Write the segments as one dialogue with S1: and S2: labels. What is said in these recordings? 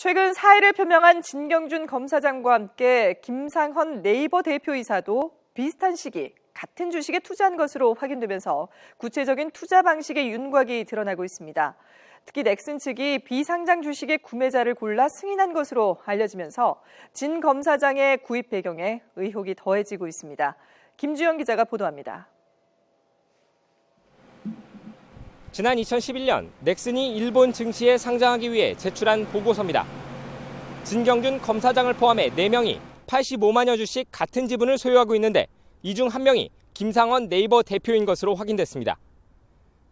S1: 최근 사의를 표명한 진경준 검사장과 함께 김상헌 네이버 대표이사도 비슷한 시기 같은 주식에 투자한 것으로 확인되면서 구체적인 투자 방식의 윤곽이 드러나고 있습니다. 특히 넥슨 측이 비상장 주식의 구매자를 골라 승인한 것으로 알려지면서 진 검사장의 구입 배경에 의혹이 더해지고 있습니다. 김주영 기자가 보도합니다.
S2: 지난 2011년 넥슨이 일본 증시에 상장하기 위해 제출한 보고서입니다. 진경준 검사장을 포함해 4명이 85만여 주씩 같은 지분을 소유하고 있는데 이 중 1명이 김상헌 네이버 대표인 것으로 확인됐습니다.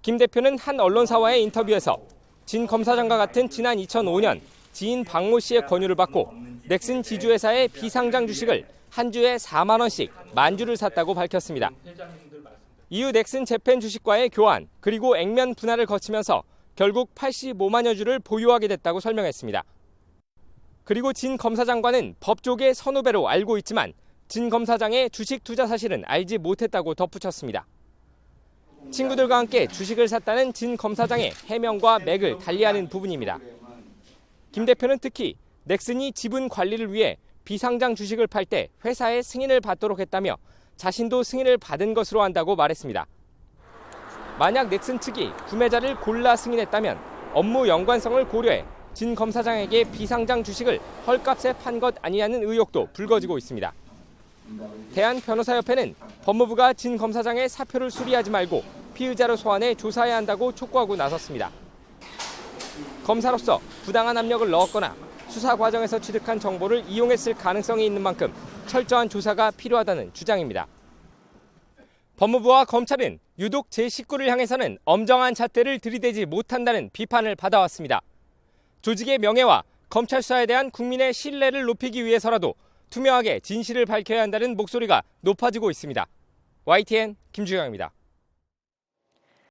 S2: 김 대표는 한 언론사와의 인터뷰에서 진 검사장과 같은 지난 2005년 지인 박모 씨의 권유를 받고 넥슨 지주회사의 비상장 주식을 한 주에 4만 원씩 만 주를 샀다고 밝혔습니다. 이후 넥슨 재팬 주식과의 교환 그리고 액면 분할을 거치면서 결국 85만여 주를 보유하게 됐다고 설명했습니다. 그리고 진 검사장과는 법조계 선후배로 알고 있지만 진 검사장의 주식 투자 사실은 알지 못했다고 덧붙였습니다. 친구들과 함께 주식을 샀다는 진 검사장의 해명과 맥을 달리하는 부분입니다. 김 대표는 특히 넥슨이 지분 관리를 위해 비상장 주식을 팔 때 회사의 승인을 받도록 했다며 자신도 승인을 받은 것으로 안다고 말했습니다. 만약 넥슨 측이 구매자를 골라 승인했다면 업무 연관성을 고려해 진 검사장에게 비상장 주식을 헐값에 판 것 아니냐는 의혹도 불거지고 있습니다. 대한변호사협회는 법무부가 진 검사장의 사표를 수리하지 말고 피의자로 소환해 조사해야 한다고 촉구하고 나섰습니다. 검사로서 부당한 압력을 넣었거나 수사 과정에서 취득한 정보를 이용했을 가능성이 있는 만큼 철저한 조사가 필요하다는 주장입니다. 법무부와 검찰은 유독 제19를 향해서는 엄정한 잣대를 들이대지 못한다는 비판을 받아왔습니다. 조직의 명예와 검찰 수사에 대한 국민의 신뢰를 높이기 위해서라도 투명하게 진실을 밝혀야 한다는 목소리가 높아지고 있습니다. YTN 김주영입니다.